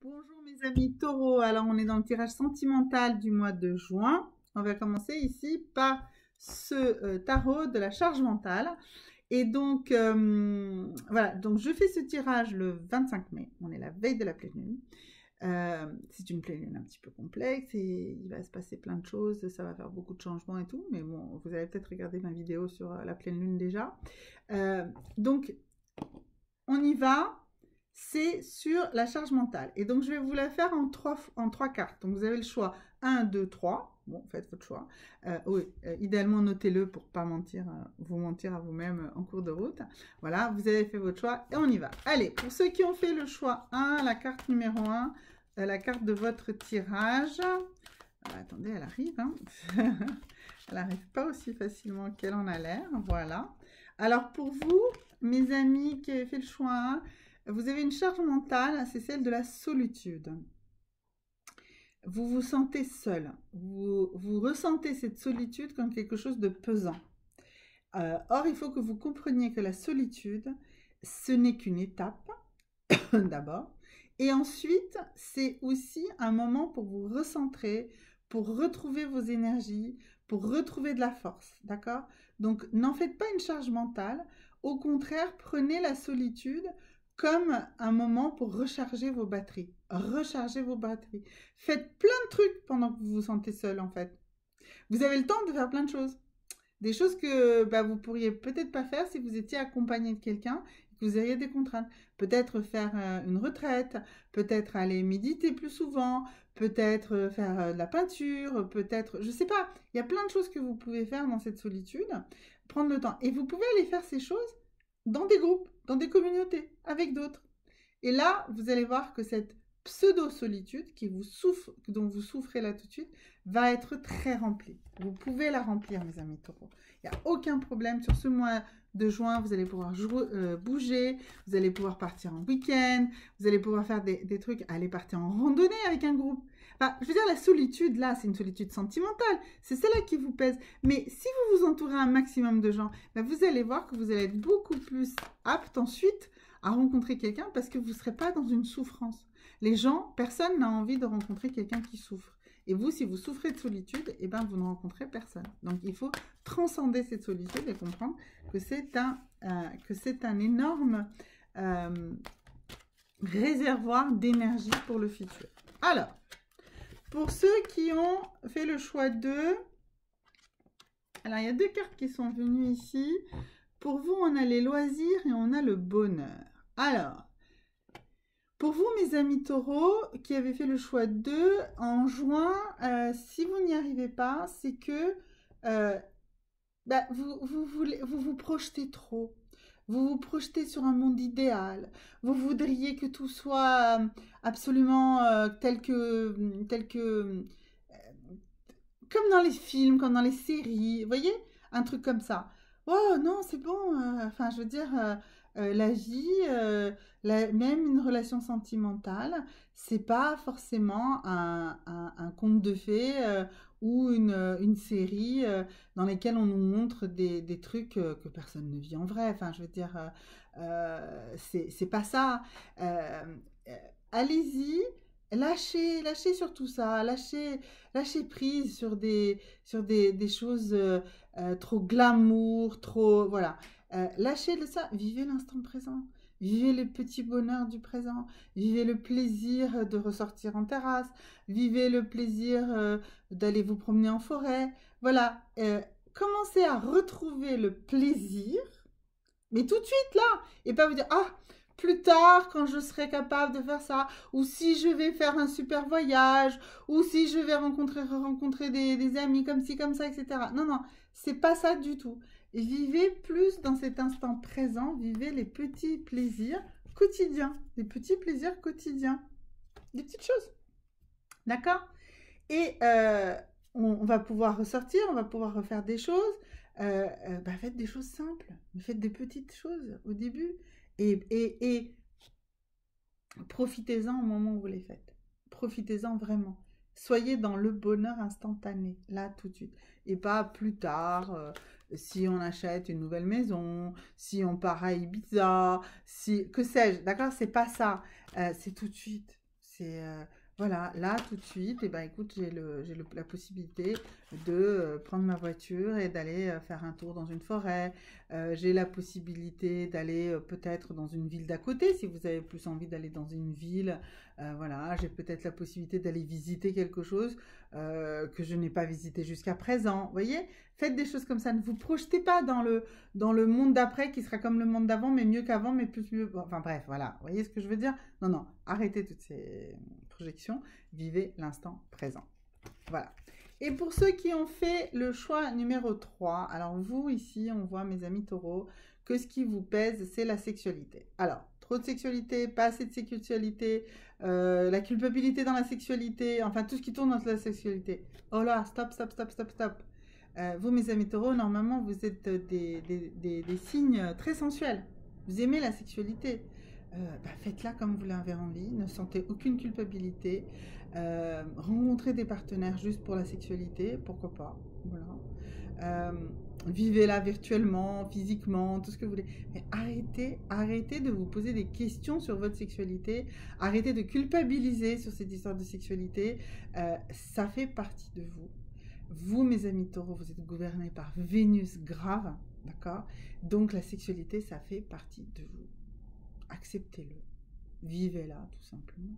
Bonjour mes amis taureaux, alors on est dans le tirage sentimental du mois de juin. On va commencer ici par ce tarot de la charge mentale. Et donc, voilà, donc je fais ce tirage le 25 mai, on est la veille de la pleine lune. C'est une pleine lune un petit peu complexe et il va se passer plein de choses, ça va faire beaucoup de changements et tout, mais bon, vous avez peut-être regardé ma vidéo sur la pleine lune déjà. Donc, on y va. C'est sur la charge mentale. Et donc, je vais vous la faire en trois cartes. Donc, vous avez le choix 1, 2, 3. Bon, faites votre choix. Oui, idéalement, notez-le pour ne pas mentir, vous mentir à vous-même en cours de route. Voilà, vous avez fait votre choix et on y va. Allez, pour ceux qui ont fait le choix 1, la carte numéro 1, la carte de votre tirage. Attendez, elle arrive. Hein. Elle n'arrive pas aussi facilement qu'elle en a l'air. Voilà. Alors, pour vous, mes amis qui avez fait le choix 1, vous avez une charge mentale, c'est celle de la solitude. Vous vous sentez seul. Vous ressentez cette solitude comme quelque chose de pesant. Or, il faut que vous compreniez que la solitude, ce n'est qu'une étape, d'abord. Et ensuite, c'est aussi un moment pour vous recentrer, pour retrouver vos énergies, pour retrouver de la force. D'accord? Donc, n'en faites pas une charge mentale. Au contraire, prenez la solitude comme un moment pour recharger vos batteries. Recharger vos batteries. Faites plein de trucs pendant que vous vous sentez seul, en fait. Vous avez le temps de faire plein de choses. Des choses que vous pourriez peut-être pas faire si vous étiez accompagné de quelqu'un et que vous auriez des contraintes. Peut-être faire une retraite, peut-être aller méditer plus souvent, peut-être faire de la peinture, peut-être, je sais pas, il y a plein de choses que vous pouvez faire dans cette solitude, prendre le temps. Et vous pouvez aller faire ces choses dans des groupes, dans des communautés, avec d'autres. Et là, vous allez voir que cette pseudo-solitude dont vous souffrez là tout de suite va être très remplie. Vous pouvez la remplir, mes amis taureaux. Il n'y a aucun problème. Sur ce mois de juin, vous allez pouvoir bouger, vous allez pouvoir partir en week-end, vous allez pouvoir faire des trucs, aller partir en randonnée avec un groupe. Enfin, je veux dire, la solitude, là, c'est une solitude sentimentale. C'est celle-là qui vous pèse. Mais si vous vous entourez un maximum de gens, vous allez voir que vous allez être beaucoup plus apte ensuite à rencontrer quelqu'un parce que vous ne serez pas dans une souffrance. Les gens, personne n'a envie de rencontrer quelqu'un qui souffre. Et vous, si vous souffrez de solitude, vous ne rencontrez personne. Donc, il faut transcender cette solitude et comprendre que c'est un énorme réservoir d'énergie pour le futur. Alors, pour ceux qui ont fait le choix 2, alors il y a 2 cartes qui sont venues ici. Pour vous, on a les loisirs et on a le bonheur. Alors, pour vous, mes amis taureaux, qui avez fait le choix 2 en juin, si vous n'y arrivez pas, c'est que vous vous projetez trop. Vous vous projetez sur un monde idéal. Vous voudriez que tout soit absolument comme dans les films, comme dans les séries. Vous voyez? Un truc comme ça. Oh non, c'est bon. Enfin, je veux dire, la vie, même une relation sentimentale, c'est pas forcément un conte de fées ou une série dans lesquelles on nous montre des trucs que personne ne vit en vrai. Enfin, je veux dire, c'est pas ça. Euh, euh, Allez-y, lâchez sur tout ça, lâchez prise sur des choses trop glamour, trop... Voilà. Lâchez de ça, vivez l'instant présent. Vivez les petits bonheurs du présent. Vivez le plaisir de ressortir en terrasse. Vivez le plaisir d'aller vous promener en forêt. Voilà. Commencez à retrouver le plaisir, mais tout de suite là. Et pas vous dire, ah, plus tard, quand je serai capable de faire ça, ou si je vais faire un super voyage, ou si je vais rencontrer des amis comme ci, comme ça, etc. Non, non, c'est pas ça du tout. Vivez plus dans cet instant présent, vivez les petits plaisirs quotidiens, les petits plaisirs quotidiens, des petites choses. D'accord? Et on va pouvoir ressortir, on va pouvoir refaire des choses. Faites des choses simples, faites des petites choses au début et profitez-en au moment où vous les faites. Profitez-en vraiment. Soyez dans le bonheur instantané, là tout de suite. Et pas plus tard, si on achète une nouvelle maison, si on part à Ibiza, si, que sais-je, d'accord? C'est pas ça. C'est tout de suite. C'est voilà, là tout de suite, et ben écoute, la possibilité de prendre ma voiture et d'aller faire un tour dans une forêt. J'ai la possibilité d'aller peut-être dans une ville d'à côté, si vous avez plus envie d'aller dans une ville. Voilà, j'ai peut-être la possibilité d'aller visiter quelque chose que je n'ai pas visité jusqu'à présent. Vous voyez, faites des choses comme ça. Ne vous projetez pas dans le monde d'après qui sera comme le monde d'avant, mais mieux qu'avant, mais plus mieux. Enfin bref, voilà. Vous voyez ce que je veux dire? Non, non, arrêtez toutes ces projections. Vivez l'instant présent. Voilà. Et pour ceux qui ont fait le choix numéro 3, alors vous, ici, on voit, mes amis taureaux, que ce qui vous pèse, c'est la sexualité. Alors, trop de sexualité, pas assez de sexualité, la culpabilité dans la sexualité, enfin, tout ce qui tourne dans la sexualité. Oh là, stop, stop, stop, stop, stop. Vous, mes amis taureaux, normalement, vous êtes des signes très sensuels. Vous aimez la sexualité. Faites-la comme vous l'avez envie, ne sentez aucune culpabilité. Rencontrez des partenaires juste pour la sexualité, pourquoi pas. Voilà. Vivez-la virtuellement, physiquement, tout ce que vous voulez. Mais arrêtez de vous poser des questions sur votre sexualité. Arrêtez de culpabiliser sur cette histoire de sexualité. Ça fait partie de vous. Vous, mes amis taureaux, vous êtes gouvernés par Vénus grave, d'accord? Donc la sexualité, ça fait partie de vous. Acceptez-le. Vivez-la, tout simplement.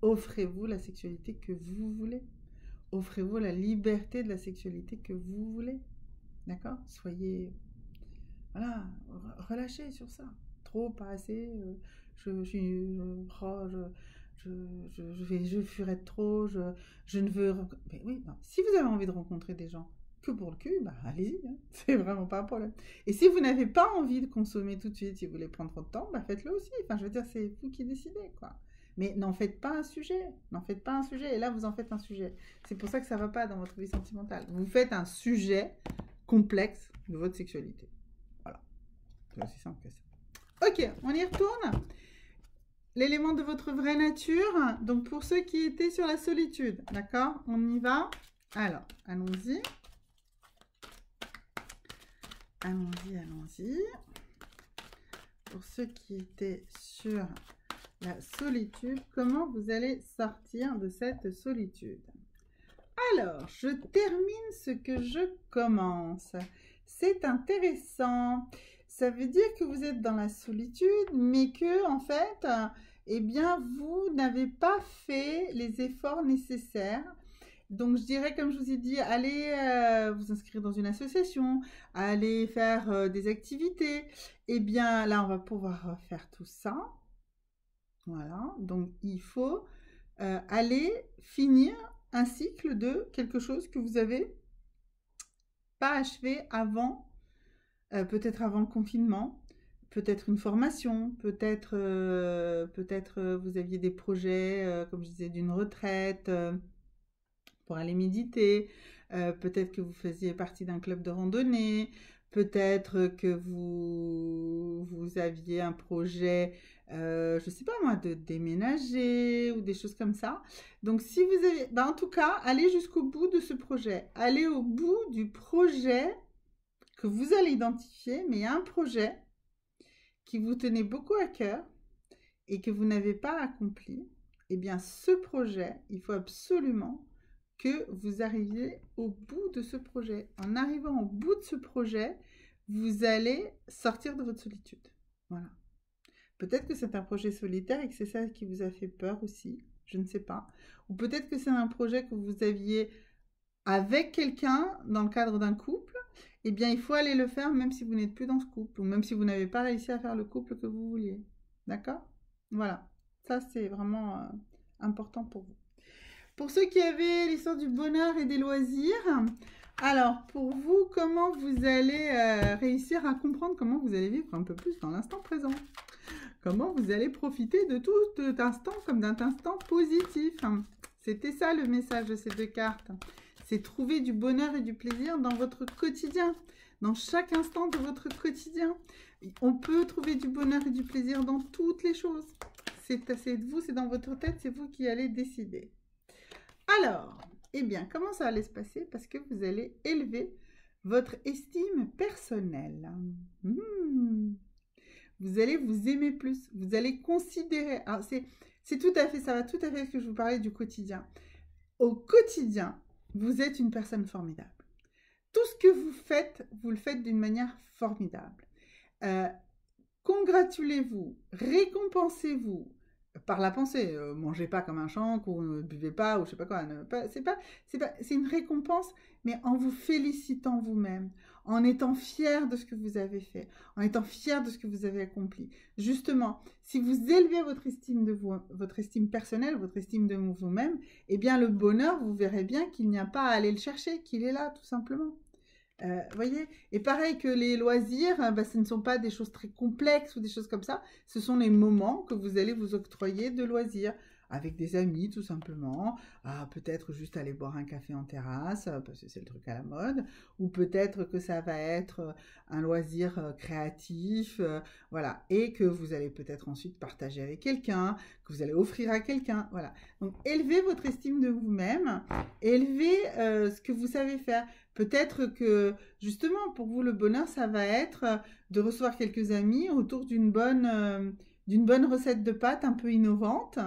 Offrez-vous la sexualité que vous voulez. Offrez-vous la liberté de la sexualité que vous voulez. D'accord? Soyez... Voilà, relâchez sur ça. Trop, pas assez, je fuirai trop, je ne veux... Mais oui, non. Si vous avez envie de rencontrer des gens que pour le cul, bah allez-y, hein. C'est vraiment pas un problème. Et si vous n'avez pas envie de consommer tout de suite, si vous voulez prendre trop de temps, bah faites-le aussi. Enfin, je veux dire, c'est vous qui décidez, quoi. Mais n'en faites pas un sujet. N'en faites pas un sujet. Et là, vous en faites un sujet. C'est pour ça que ça ne va pas dans votre vie sentimentale. Vous faites un sujet complexe de votre sexualité. Voilà. C'est aussi simple que ça. Ok, on y retourne. L'élément de votre vraie nature. Donc, pour ceux qui étaient sur la solitude. D'accord? On y va. Alors, allons-y. Allons-y, allons-y. Pour ceux qui étaient sur la solitude, comment vous allez sortir de cette solitude? Alors, je termine ce que je commence. C'est intéressant. Ça veut dire que vous êtes dans la solitude, mais que, en fait, eh bien, vous n'avez pas fait les efforts nécessaires. Donc, je dirais, comme je vous ai dit, allez vous inscrire dans une association, allez faire des activités. Eh bien, là, on va pouvoir faire tout ça. Voilà. Donc, il faut aller finir un cycle de quelque chose que vous avez pas achevé avant, peut-être avant le confinement, peut-être une formation, peut-être vous aviez des projets, comme je disais, d'une retraite pour aller méditer, peut-être que vous faisiez partie d'un club de randonnée, peut-être que vous aviez un projet, je ne sais pas moi, de déménager ou des choses comme ça. Donc si vous avez, en tout cas, allez jusqu'au bout de ce projet. Allez au bout du projet que vous allez identifier, mais un projet qui vous tenait beaucoup à cœur et que vous n'avez pas accompli. Eh bien, ce projet, il faut absolument que vous arriviez au bout de ce projet. En arrivant au bout de ce projet, vous allez sortir de votre solitude. Voilà. Peut-être que c'est un projet solitaire et que c'est ça qui vous a fait peur aussi. Je ne sais pas. Ou peut-être que c'est un projet que vous aviez avec quelqu'un dans le cadre d'un couple. Eh bien, il faut aller le faire même si vous n'êtes plus dans ce couple ou même si vous n'avez pas réussi à faire le couple que vous vouliez. D'accord? Voilà. Ça, c'est vraiment important pour vous. Pour ceux qui avaient l'histoire du bonheur et des loisirs, alors pour vous, comment vous allez réussir à comprendre comment vous allez vivre un peu plus dans l'instant présent? Comment vous allez profiter de tout instant comme d'un instant positif? C'était ça le message de ces deux cartes. C'est trouver du bonheur et du plaisir dans votre quotidien, dans chaque instant de votre quotidien. On peut trouver du bonheur et du plaisir dans toutes les choses. C'est vous, c'est dans votre tête, c'est vous qui allez décider. Alors, eh bien, comment ça allait se passer? Parce que vous allez élever votre estime personnelle. Vous allez vous aimer plus. Vous allez considérer... Alors, C'est tout à fait, ça va tout à fait ce que je vous parlais du quotidien. Au quotidien, vous êtes une personne formidable. Tout ce que vous le faites d'une manière formidable. Congratulez-vous, récompensez-vous par la pensée. Mangez pas comme un chancre ou ne buvez pas ou je sais pas quoi. C'est une récompense, mais en vous félicitant vous-même, en étant fier de ce que vous avez fait, en étant fier de ce que vous avez accompli. Justement, si vous élevez votre estime de vous, votre estime personnelle, votre estime de vous-même, eh bien le bonheur, vous verrez bien qu'il n'y a pas à aller le chercher, qu'il est là tout simplement. Voyez, et pareil que les loisirs, ce ne sont pas des choses très complexes ou des choses comme ça, ce sont les moments que vous allez vous octroyer de loisirs avec des amis tout simplement, peut-être juste aller boire un café en terrasse parce que c'est le truc à la mode, ou peut-être que ça va être un loisir créatif, voilà, et que vous allez peut-être ensuite partager avec quelqu'un, que vous allez offrir à quelqu'un, voilà. Donc élevez votre estime de vous-même, élevez ce que vous savez faire. Peut-être que, justement, pour vous, le bonheur, ça va être de recevoir quelques amis autour d'une bonne recette de pâtes un peu innovante,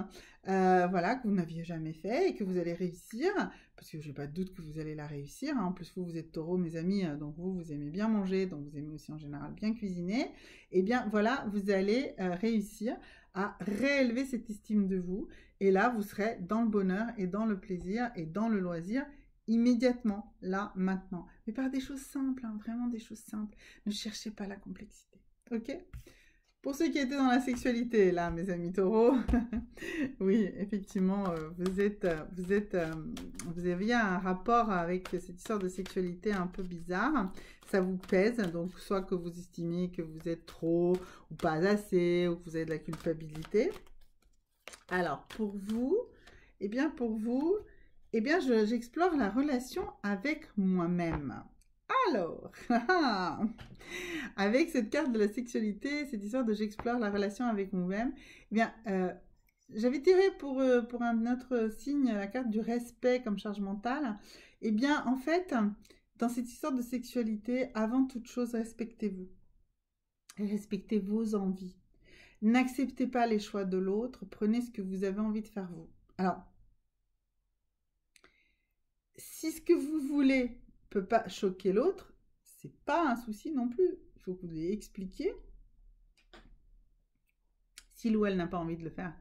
voilà, que vous n'aviez jamais fait et que vous allez réussir, parce que je n'ai pas de doute que vous allez la réussir. En plus, vous êtes taureau, mes amis, donc vous aimez bien manger, donc vous aimez aussi en général bien cuisiner. Eh bien, voilà, vous allez réussir à réélever cette estime de vous. Et là, vous serez dans le bonheur et dans le plaisir et dans le loisir immédiatement, là, maintenant. Mais par des choses simples, hein, vraiment des choses simples. Ne cherchez pas la complexité. Ok? Pour ceux qui étaient dans la sexualité, là, mes amis taureaux, oui, effectivement, vous aviez un rapport avec cette histoire de sexualité un peu bizarre. Ça vous pèse, donc soit que vous estimez que vous êtes trop ou pas assez, ou que vous avez de la culpabilité. Alors, pour vous, j'explore la relation avec moi-même. Alors, avec cette carte de la sexualité, cette histoire de j'explore la relation avec moi-même, j'avais tiré pour un autre signe la carte du respect comme charge mentale. Eh bien, en fait, dans cette histoire de sexualité, avant toute chose, respectez-vous. Respectez vos envies. N'acceptez pas les choix de l'autre, prenez ce que vous avez envie de faire vous. Alors, si ce que vous voulez peut pas choquer l'autre, c'est pas un souci non plus. Il faut que vous lui expliquiez. S'il ou elle n'a pas envie de le faire,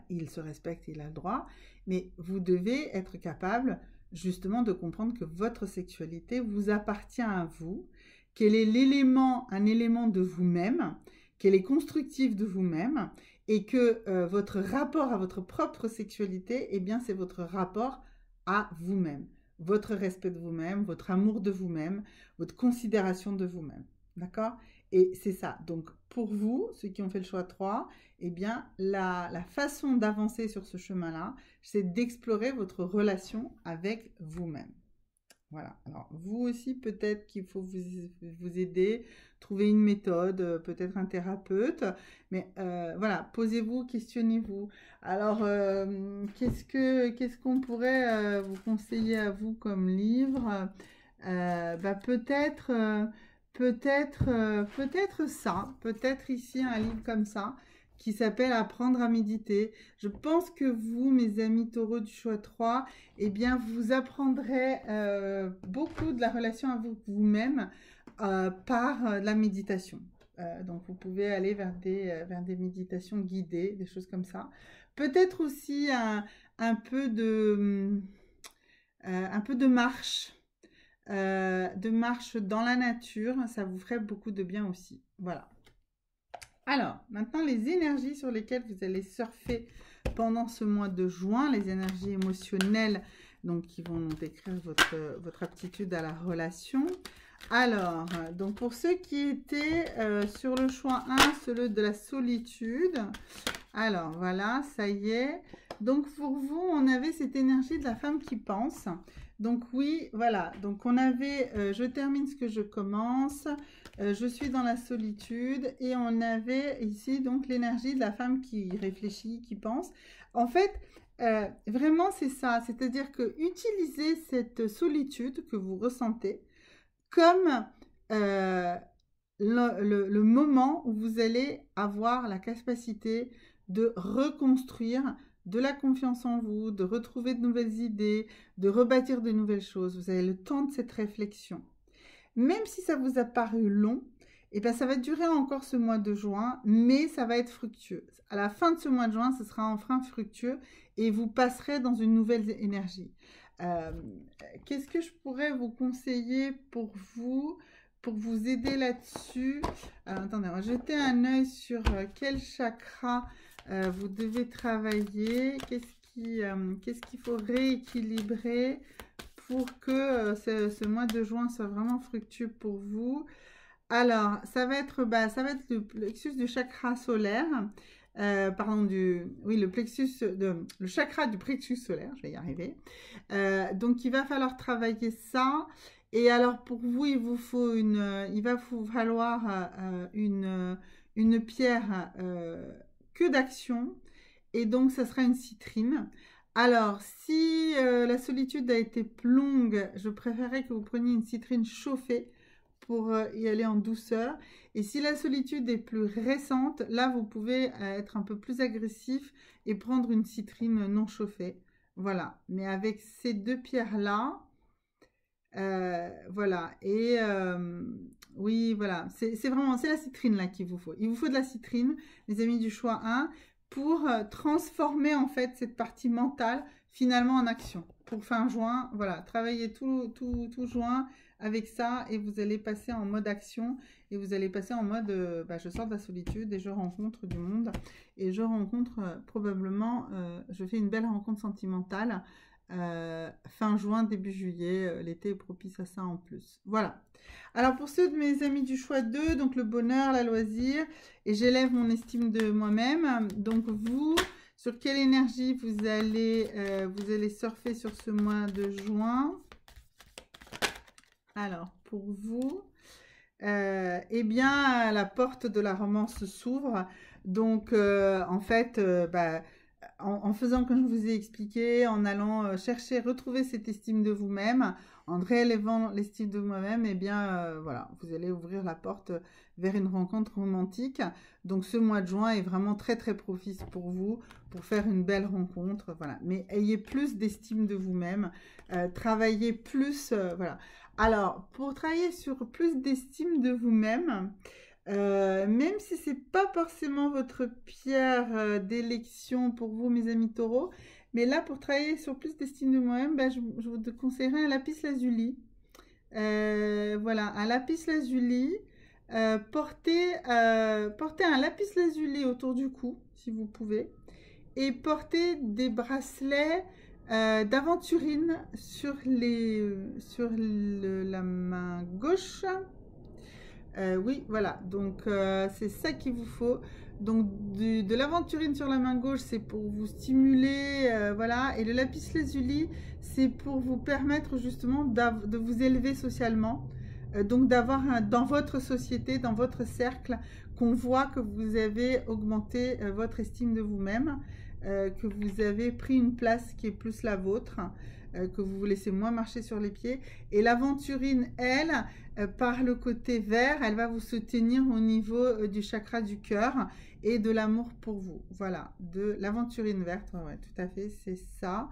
il se respecte, il a le droit. Mais vous devez être capable justement de comprendre que votre sexualité vous appartient à vous, qu'elle est un élément de vous-même, qu'elle est constructive de vous-même et que votre rapport à votre propre sexualité, c'est votre rapport à vous-même. Votre respect de vous-même, votre amour de vous-même, votre considération de vous-même. D'accord? Et c'est ça. Donc, pour vous, ceux qui ont fait le choix 3, la façon d'avancer sur ce chemin-là, c'est d'explorer votre relation avec vous-même. Voilà. Alors, vous aussi, peut-être qu'il faut vous aider, trouver une méthode, peut-être un thérapeute. Mais voilà, posez-vous, questionnez-vous. Alors, qu'est-ce qu'on pourrait vous conseiller à vous comme livre? Peut-être ça. Peut-être ici un livre comme ça qui s'appelle Apprendre à méditer. Je pense que vous, mes amis taureaux du choix 3, vous apprendrez beaucoup de la relation avec vous-même par la méditation. Donc, vous pouvez aller vers des méditations guidées, des choses comme ça. Peut-être aussi un peu de marche. De marche dans la nature, ça vous ferait beaucoup de bien aussi. Voilà. Alors, maintenant, les énergies sur lesquelles vous allez surfer pendant ce mois de juin, les énergies émotionnelles, donc qui vont nous décrire votre aptitude à la relation. Alors, donc pour ceux qui étaient sur le choix 1, celui de la solitude, alors voilà, ça y est. Donc pour vous, on avait cette énergie de la femme qui pense. Donc oui, voilà, donc on avait, je termine ce que je commence, je suis dans la solitude et on avait ici donc l'énergie de la femme qui réfléchit, qui pense. En fait, vraiment c'est ça, c'est-à-dire que utilisez cette solitude que vous ressentez comme le moment où vous allez avoir la capacité de reconstruire de la confiance en vous, de retrouver de nouvelles idées, de rebâtir de nouvelles choses. Vous avez le temps de cette réflexion. Même si ça vous a paru long, eh bien, ça va durer encore ce mois de juin, mais ça va être fructueux. À la fin de ce mois de juin, ce sera enfin fructueux et vous passerez dans une nouvelle énergie. Qu'est-ce que je pourrais vous conseiller pour vous aider là-dessus? Attendez, on va jeter un œil sur quel chakra vous devez travailler. Qu'est-ce qu'il faut rééquilibrer pour que ce mois de juin soit vraiment fructueux pour vous? Alors, ça va être le plexus du chakra solaire. Le chakra du plexus solaire, je vais y arriver. Donc, il va falloir travailler ça. Et alors, pour vous, il va vous falloir une pierre que d'action. Et donc, ça sera une citrine. Alors, si la solitude a été longue, je préférerais que vous preniez une citrine chauffée pour y aller en douceur. Et si la solitude est plus récente, là, vous pouvez être un peu plus agressif et prendre une citrine non chauffée. Voilà. Mais avec ces deux pierres-là, voilà. Et oui, voilà. C'est la citrine là qu'il vous faut. Il vous faut de la citrine, les amis du choix 1, pour transformer en fait cette partie mentale finalement en action. Pour fin juin, voilà. Travaillez tout juin avec ça et vous allez passer en mode action et vous allez passer en mode je sors de la solitude et je rencontre du monde et je rencontre probablement je fais une belle rencontre sentimentale fin juin, début juillet. L'été est propice à ça en plus. Voilà. Alors pour ceux de mes amis du choix 2, donc le bonheur, la loisir, et j'élève mon estime de moi-même. Donc vous, sur quelle énergie vous allez surfer sur ce mois de juin? Alors, pour vous, eh bien, la porte de la romance s'ouvre. Donc, en fait, en faisant comme je vous ai expliqué, en allant chercher, retrouver cette estime de vous-même, en réélevant l'estime de moi-même, eh bien, voilà, vous allez ouvrir la porte vers une rencontre romantique. Donc, ce mois de juin est vraiment très, très propice pour vous, pour faire une belle rencontre, voilà. Mais ayez plus d'estime de vous-même, travaillez plus, voilà. Alors, pour travailler sur plus d'estime de vous-même, même si ce n'est pas forcément votre pierre d'élection pour vous, mes amis taureaux, mais là, pour travailler sur plus d'estime de moi-même, je vous conseillerais un lapis lazuli. Voilà, un lapis lazuli. Portez un lapis lazuli autour du cou, si vous pouvez. Et portez des bracelets d'aventurine sur la main gauche. Oui, voilà, donc c'est ça qu'il vous faut. Donc de l'aventurine sur la main gauche, c'est pour vous stimuler, voilà. Et le lapis lazuli, c'est pour vous permettre justement de vous élever socialement. Donc d'avoir dans votre société, dans votre cercle, qu'on voit que vous avez augmenté votre estime de vous-même, que vous avez pris une place qui est plus la vôtre, que vous vous laissez moins marcher sur les pieds. Et l'aventurine, elle, par le côté vert, elle va vous soutenir au niveau du chakra du cœur et de l'amour pour vous. Voilà, de l'aventurine verte, ouais, tout à fait, c'est ça.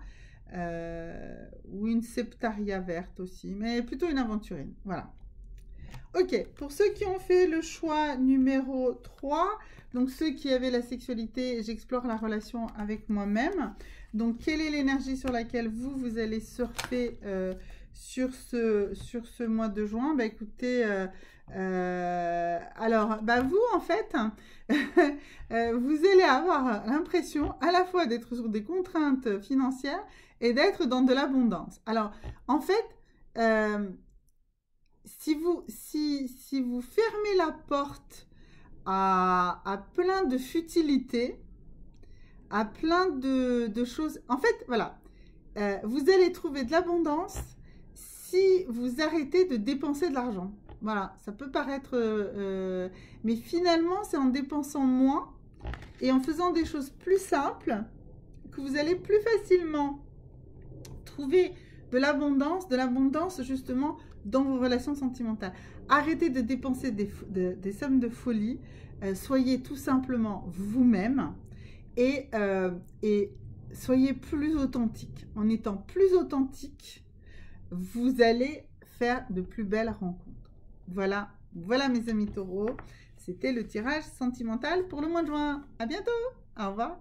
Ou une septaria verte aussi, mais plutôt une aventurine, voilà. Ok, pour ceux qui ont fait le choix numéro 3, donc ceux qui avaient la sexualité, j'explore la relation avec moi-même. Donc, quelle est l'énergie sur laquelle vous allez surfer sur ce mois de juin? Écoutez, alors, vous, en fait, vous allez avoir l'impression à la fois d'être sur des contraintes financières et d'être dans de l'abondance. Alors, en fait, si vous fermez la porte à plein de futilités, à plein de choses, en fait, voilà, vous allez trouver de l'abondance si vous arrêtez de dépenser de l'argent. Voilà, ça peut paraître, mais finalement, c'est en dépensant moins et en faisant des choses plus simples que vous allez plus facilement trouver de l'abondance justement dans vos relations sentimentales. Arrêtez de dépenser des sommes de folie, soyez tout simplement vous-même et soyez plus authentique. En étant plus authentique, vous allez faire de plus belles rencontres. Voilà, voilà mes amis taureaux. C'était le tirage sentimental pour le mois de juin. À bientôt. Au revoir.